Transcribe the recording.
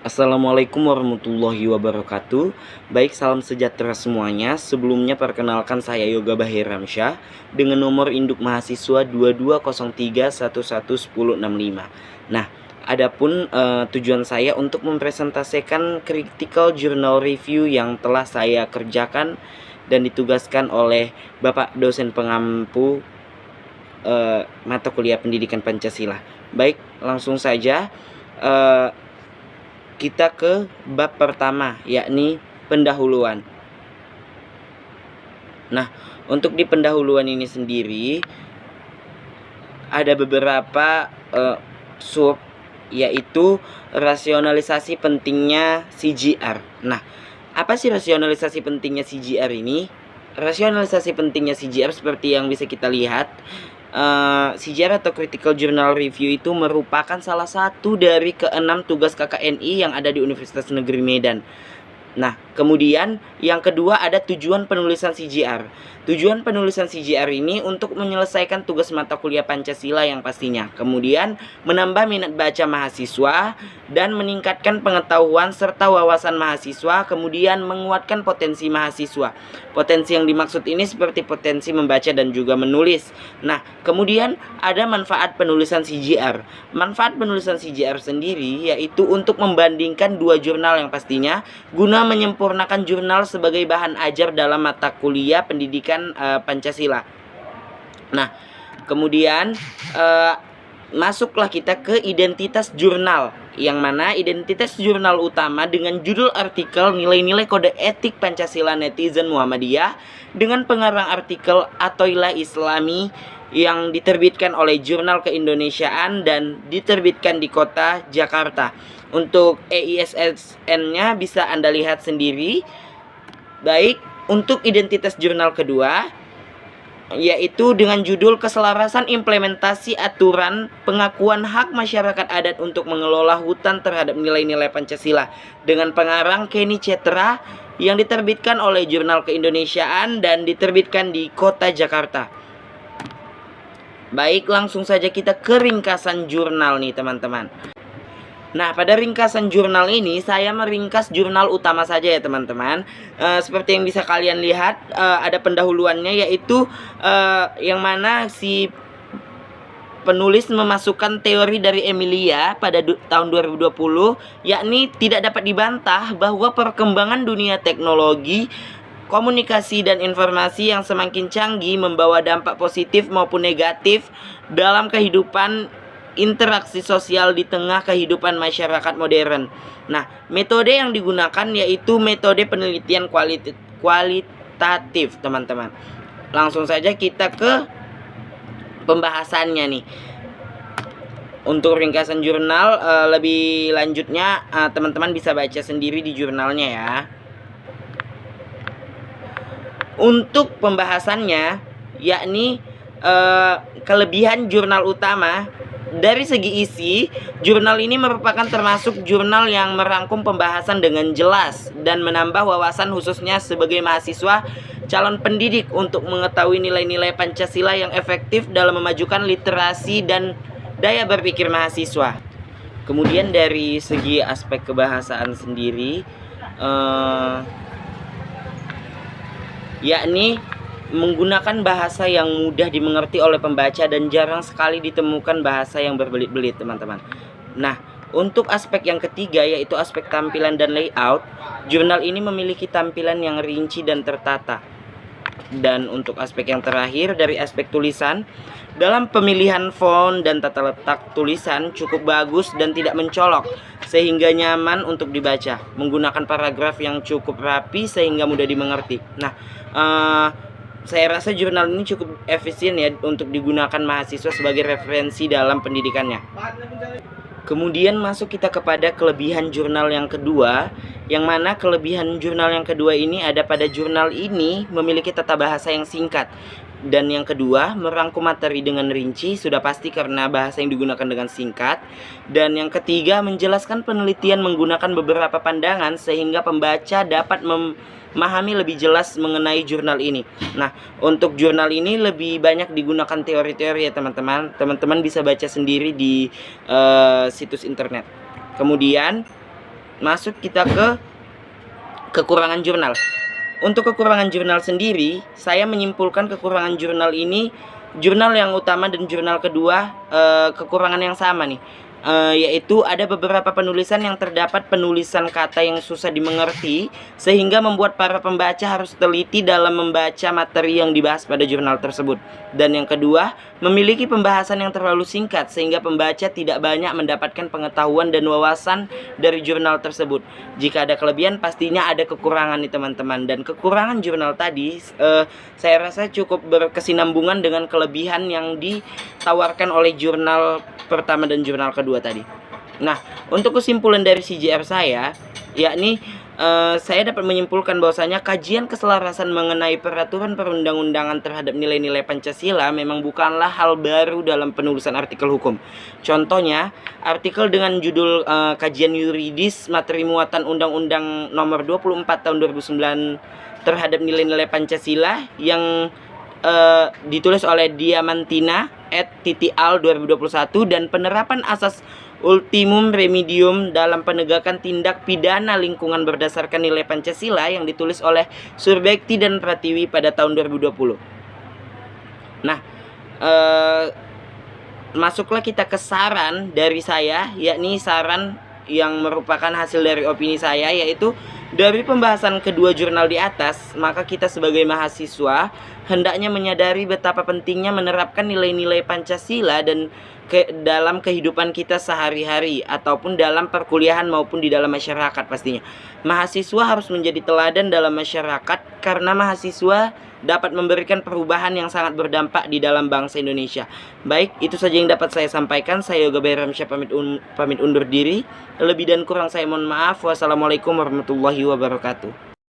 Assalamualaikum warahmatullahi wabarakatuh. Baik, salam sejahtera semuanya. Sebelumnya perkenalkan saya Yoga Bahir Ramsyah dengan nomor induk mahasiswa 2203111065. Nah, adapun tujuan saya untuk mempresentasikan critical journal review yang telah saya kerjakan dan ditugaskan oleh Bapak dosen pengampu mata kuliah Pendidikan Pancasila. Baik, langsung saja kita ke bab pertama, yakni pendahuluan. Nah, untuk di pendahuluan ini sendiri ada beberapa sub, yaitu rasionalisasi pentingnya CGR. Nah, apa sih rasionalisasi pentingnya CGR ini? Rasionalisasi pentingnya CGR seperti yang bisa kita lihat, CGR atau Critical Journal Review itu merupakan salah satu dari keenam tugas KKNI yang ada di Universitas Negeri Medan. Nah, kemudian yang kedua ada tujuan penulisan CGR. Tujuan penulisan CGR ini untuk menyelesaikan tugas mata kuliah Pancasila yang pastinya. Kemudian menambah minat baca mahasiswa dan meningkatkan pengetahuan serta wawasan mahasiswa, kemudian menguatkan potensi mahasiswa. Potensi yang dimaksud ini seperti potensi membaca dan juga menulis. Nah, kemudian ada manfaat penulisan CGR. Manfaat penulisan CGR sendiri yaitu untuk membandingkan dua jurnal yang pastinya guna menyempurnakan jurnal sebagai bahan ajar dalam mata kuliah Pendidikan Pancasila. Nah, kemudian masuklah kita ke identitas jurnal, yang mana identitas jurnal utama dengan judul artikel nilai-nilai kode etik Pancasila netizen Muhammadiyah dengan pengarang artikel Atoilah Islami yang diterbitkan oleh Jurnal Keindonesiaan dan diterbitkan di kota Jakarta. Untuk EISSN-nya bisa Anda lihat sendiri. Baik, untuk identitas jurnal kedua yaitu dengan judul Keselarasan Implementasi Aturan Pengakuan Hak Masyarakat Adat untuk Mengelola Hutan Terhadap Nilai-Nilai Pancasila dengan pengarang Kenny Cetra yang diterbitkan oleh Jurnal Keindonesiaan dan diterbitkan di kota Jakarta. Baik, langsung saja kita ke ringkasan jurnal nih teman-teman. Nah, pada ringkasan jurnal ini saya meringkas jurnal utama saja ya teman-teman. Seperti yang bisa kalian lihat, ada pendahuluannya yaitu yang mana si penulis memasukkan teori dari Emilia pada tahun 2020, yakni tidak dapat dibantah bahwa perkembangan dunia teknologi, komunikasi dan informasi yang semakin canggih membawa dampak positif maupun negatif dalam kehidupan interaksi sosial di tengah kehidupan masyarakat modern. Nah, metode yang digunakan yaitu metode penelitian kualitatif, teman-teman. Langsung saja kita ke pembahasannya nih. Untuk ringkasan jurnal lebih lanjutnya teman-teman bisa baca sendiri di jurnalnya ya. Untuk pembahasannya yakni kelebihan jurnal utama. Dari segi isi, jurnal ini merupakan termasuk jurnal yang merangkum pembahasan dengan jelas dan menambah wawasan khususnya sebagai mahasiswa calon pendidik untuk mengetahui nilai-nilai Pancasila yang efektif dalam memajukan literasi dan daya berpikir mahasiswa. Kemudian dari segi aspek kebahasaan sendiri, yakni menggunakan bahasa yang mudah dimengerti oleh pembaca dan jarang sekali ditemukan bahasa yang berbelit-belit teman-teman. Nah, untuk aspek yang ketiga yaitu aspek tampilan dan layout, jurnal ini memiliki tampilan yang rinci dan tertata. Dan untuk aspek yang terakhir dari aspek tulisan, dalam pemilihan font dan tata letak tulisan cukup bagus dan tidak mencolok sehingga nyaman untuk dibaca, menggunakan paragraf yang cukup rapi sehingga mudah dimengerti. Nah, saya rasa jurnal ini cukup efisien ya untuk digunakan mahasiswa sebagai referensi dalam pendidikannya. Kemudian masuk kita kepada kelebihan jurnal yang kedua, yang mana kelebihan jurnal yang kedua ini ada pada jurnal ini memiliki tata bahasa yang singkat. Dan yang kedua, merangkum materi dengan rinci, sudah pasti karena bahasa yang digunakan dengan singkat. Dan yang ketiga, menjelaskan penelitian menggunakan beberapa pandangan sehingga pembaca dapat memahami lebih jelas mengenai jurnal ini. Nah, untuk jurnal ini lebih banyak digunakan teori-teori ya teman-teman. Teman-teman bisa baca sendiri di situs internet. Kemudian masuk kita ke kekurangan jurnal. Untuk kekurangan jurnal sendiri, saya menyimpulkan kekurangan jurnal ini, jurnal yang utama dan jurnal kedua kekurangan yang sama nih. Yaitu ada beberapa penulisan yang terdapat penulisan kata yang susah dimengerti, sehingga membuat para pembaca harus teliti dalam membaca materi yang dibahas pada jurnal tersebut. Dan yang kedua, memiliki pembahasan yang terlalu singkat sehingga pembaca tidak banyak mendapatkan pengetahuan dan wawasan dari jurnal tersebut. Jika ada kelebihan, pastinya ada kekurangan nih teman-teman. Dan kekurangan jurnal tadi saya rasa cukup berkesinambungan dengan kelebihan yang ditawarkan oleh jurnal pertama dan jurnal kedua tadi. Nah, untuk kesimpulan dari CJR saya, yakni saya dapat menyimpulkan bahwasanya kajian keselarasan mengenai peraturan perundang-undangan terhadap nilai-nilai Pancasila memang bukanlah hal baru dalam penulisan artikel hukum. Contohnya, artikel dengan judul kajian yuridis materi muatan Undang-Undang Nomor 24 Tahun 2009 terhadap nilai-nilai Pancasila yang ditulis oleh Diamantina @al 2021 dan penerapan asas ultimum remedium dalam penegakan tindak pidana lingkungan berdasarkan nilai Pancasila yang ditulis oleh Surbekti dan Pratiwi pada tahun 2020. Nah, masuklah kita ke saran dari saya, yakni saran yang merupakan hasil dari opini saya, yaitu dari pembahasan kedua jurnal di atas, maka kita sebagai mahasiswa hendaknya menyadari betapa pentingnya menerapkan nilai-nilai Pancasila dan dalam kehidupan kita sehari-hari ataupun dalam perkuliahan maupun di dalam masyarakat pastinya. Mahasiswa harus menjadi teladan dalam masyarakat karena mahasiswa dapat memberikan perubahan yang sangat berdampak di dalam bangsa Indonesia. Baik, itu saja yang dapat saya sampaikan. Saya Yoga Bayramsyah pamit undur diri. Lebih dan kurang saya mohon maaf. Wassalamualaikum warahmatullahi wabarakatuh.